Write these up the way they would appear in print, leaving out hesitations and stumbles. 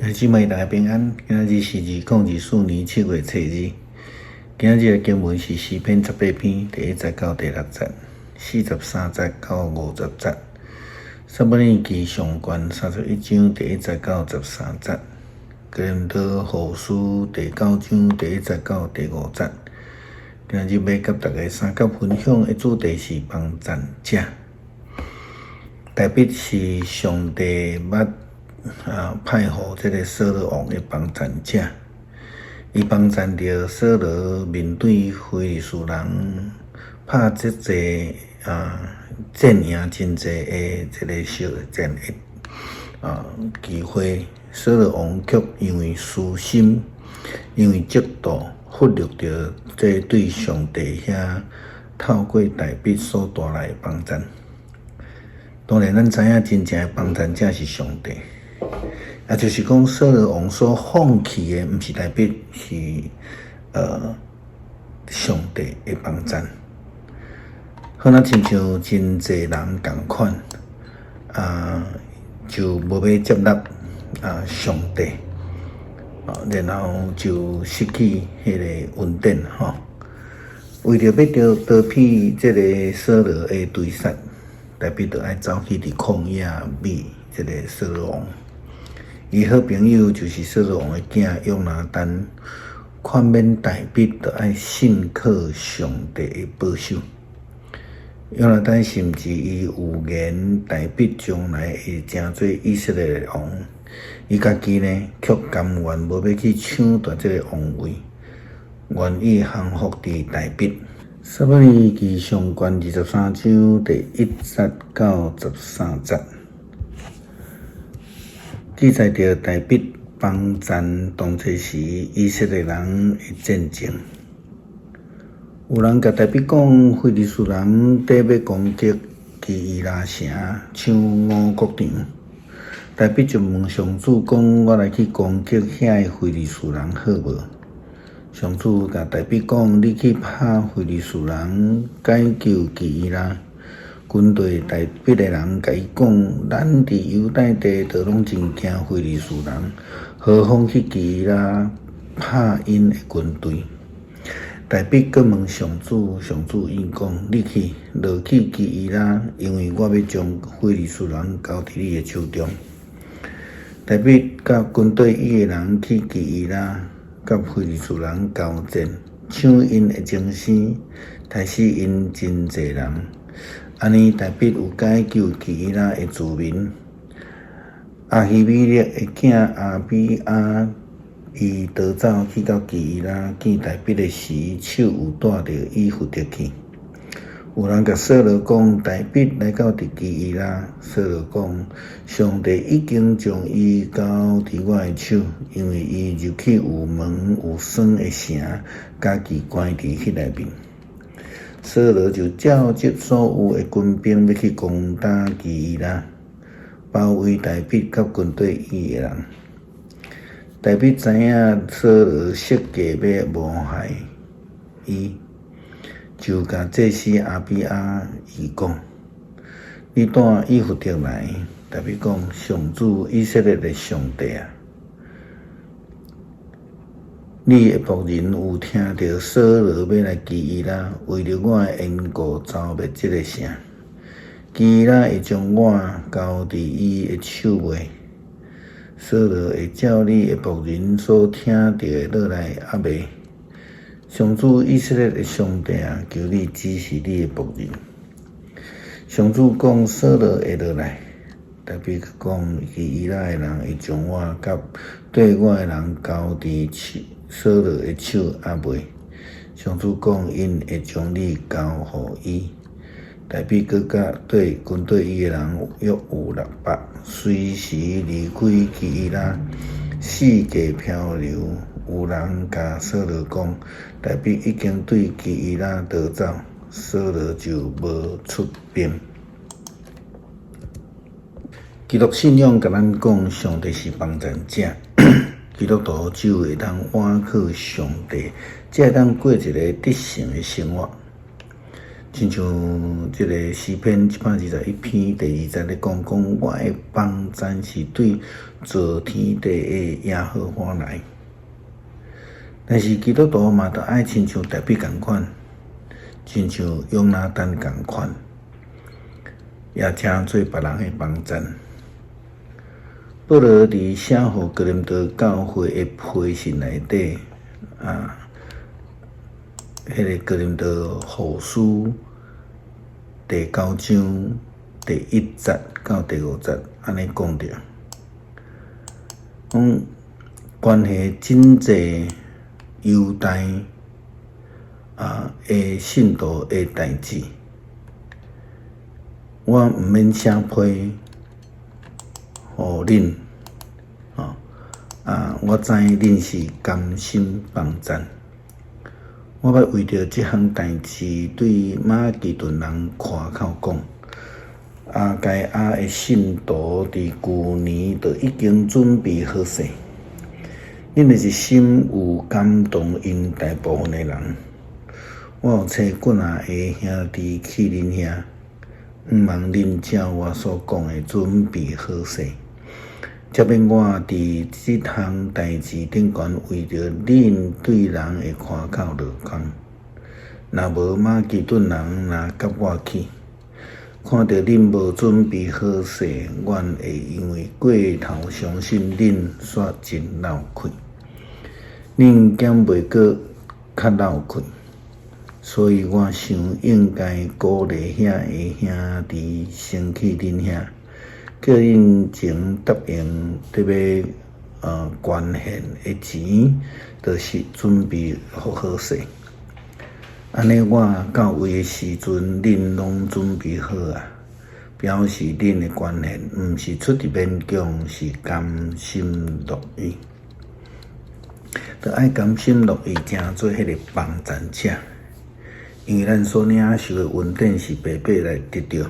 姊妹大家平安，今日是2024年7月初2。今日的经文是诗篇18篇第1节到第6节，43节到50节。撒母耳记上卷31章第1节到13节，哥林多后书第9章第1节到第5节。今日要甲大家三角分享的主题是帮赞者。大卫是上帝派予这个扫罗王的帮赞者，伊帮赞着扫罗面对非利士人拍这个战赢真济的这个小战役机会，扫罗王却因为私心，因为嫉妒，忽略着这对上帝遐透过大卫所带来的帮赞。当然，咱知影真正的帮赞者是上帝。就是讲，扫罗王所放弃的，毋是大卫，是上帝的帮赞。可能亲像真济人共款，就无要接纳上帝，然后就失去迄个稳定吼。为着要逃避这个扫罗的追杀，大卫就爱走去伫旷野觅这个扫罗王。伊好朋友就是扫罗王的囝约拿单，劝勉大卫就爱信靠上帝的保守。约拿单甚至伊有言大卫将来会成做以色列的王，伊家己呢却甘愿无要去抢夺这个王位，愿意降服伫大卫。撒母耳记上卷23章第1节到13节。记载着大卫帮赞当初时以色列人的战争，有人甲大卫讲，非利士人底要攻击基伊拉城，抢5国场。大卫就问上主讲：我来去攻击遐的非利士人好无？上主甲大卫讲：你去拍非利士人，解救基伊拉。军队大卫的人甲伊讲：咱伫犹大地都拢真惊非利士人，何况去基伊拉拍因的军队？大卫阁问上主，上主应讲：你去落去基伊拉，因为我要将非利士人交伫你的手中。大卫甲军队伊的人去基伊拉，甲非利士人交战，抢因的精神，杀死因真济人。安尼，大卫有解救基伊拉的居民。阿希米勒的囝阿比亚，伊逃走去到基伊拉，见大卫的时，手有带着以弗得去。有人甲扫罗讲，大卫来到基伊拉，扫罗讲，上帝已经将伊交伫我的手，因为伊入去有门有栓的城，家己关伫迄内面。扫罗就召集所有的军兵要去攻打基伊拉，包围大卫甲军队伊的人。大卫知影扫罗设计要谋害伊，就甲祭司阿比亚伊讲：你带以弗得来。大卫讲：上主以色列的上帝啊！你的仆人有听到扫罗要来基伊拉，为了我的缘故消灭这个城，基伊拉会将我交伫伊的手内。扫罗会照你的仆人所听到的落来压未？上主以色列的上帝啊，求你指示你的仆人。上主讲扫罗会落来，大卫讲基伊拉的人会将我甲对我的人交伫扫罗的手压未？上主讲因会将你交互伊。大卫阁甲对军队伊的人约有600，随时离开基伊拉，四界漂流。有人甲扫罗讲，大卫已经对基伊拉逃走，扫罗就无出兵。基督信仰甲咱讲，上帝是帮赞者。基督徒只有会当倚靠上帝，才会当过一个得胜的生活。亲像这个诗篇121篇第20节讲，我的帮赞是对造天地的耶和华来。但是基督徒嘛，就爱亲像大卫同款，亲像约拿单同款，也请做别人的帮赞。保罗伫写予哥林多教会的批信内底迄个哥林多后书第9章第1节到第5节安尼讲着，讲关系真济犹太的信徒的代志，我毋免写批互恁，我知恁是甘心帮赞。我要为着这项代志对马其顿人开口讲，阿该亚的信徒伫旧年就已经准备好势，恁的一心有感动因大部分的人。我有找几下的兄弟去恁遐，毋望恁照我所讲的准备好势，才免我伫这项代志顶悬为着恁对人的开口落空。若无马其顿人若甲我去，看到恁无准备好势，阮会因为过头相信恁煞真闹气，恁减袂过较闹气。所以我想应该鼓励遐的兄弟先去恁遐，叫恁前答应得要捐献的钱，就是准备好势。安尼我到位的时阵，恁拢准备好啊，表示恁的捐献毋是出于勉强，是甘心乐意。就爱甘心乐意，成做迄个帮赞者。因为咱所领受的恩典是白白来得到，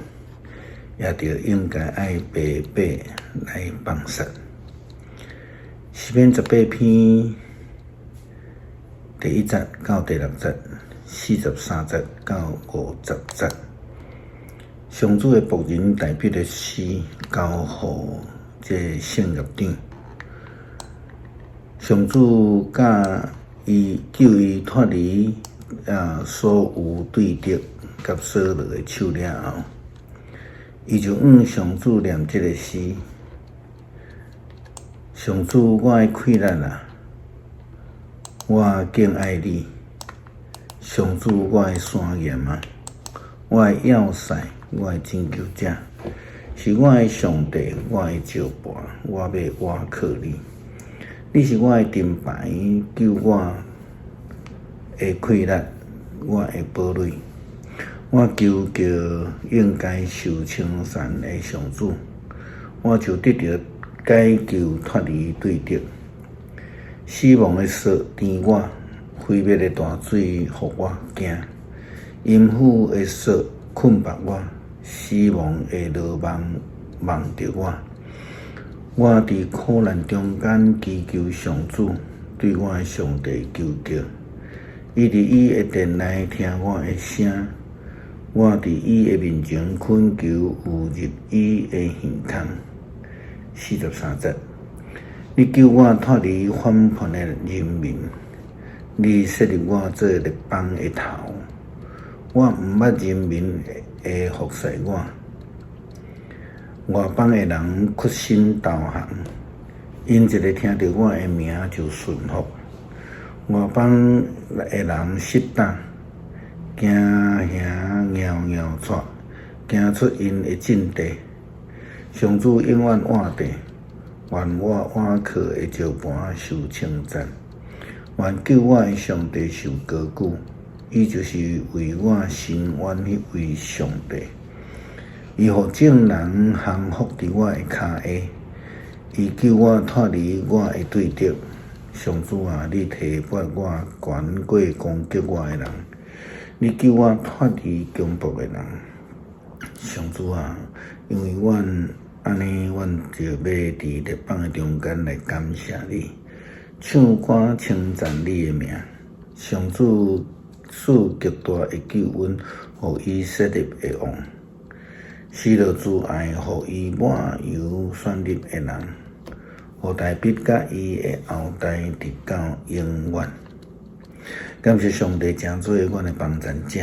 也就应该爱白白来帮助。诗篇18篇第1节到第6节，43节到50节，上主的仆人代笔的诗交予这圣乐长。上主甲伊救伊脱离所有对敌甲所落的手了后，伊就上主念这个诗：上主，我的快乐啊，我敬爱你；上主，我的山岩啊，我的要塞，我的拯救者，是我的上帝，我的招伴，我要倚靠你。你是我的盾牌，救我的快乐，我的堡垒。我求叫应该受称赞的上主，我就得到解救脱离对敌。死亡的锁填我，毁灭的大水互我惊。阴府的锁困绑我，死亡的罗网网着我。我伫苦难中间祈求上主，对我的上帝求救。伊伫伊的殿内听我的声，我伫伊的面前恳求有入伊的耳孔。43节，你救我脱离反叛的人民，你设立我做列邦的头，我毋捌人民会服侍我。外邦的人屈身投降，因一个听到我的名就顺服。外邦的人失胆，惊吓袅袅窜，行出因的阵地。上主永远活地，愿我倚靠的招伴受称赞，愿救我的上帝受高举。伊就是为我伸冤迄位上帝。伊互众人降服伫我的骹下，伊救我脱离我的对敌。上主啊，你提拔我悬过攻击我的人，你救我脱离强暴的人。上主啊，因为阮安尼，阮就要伫列邦的中间来感谢你，唱歌称赞你的名。上主使极大的救恩，互以色列的王。施了慈爱，互伊满有选立的人，互大必甲伊的后代直到永远。感谢上帝成做阮的帮助者，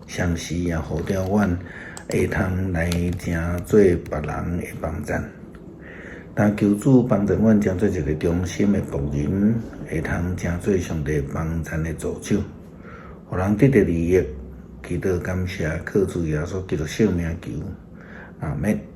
常时也护着阮会通来成做别人的帮助。但求主帮助阮成做一个忠心的仆人，会通成做上帝帮助的助手，互人得到利益。祈祷感谢，靠主耶稣基督圣名求，阿们。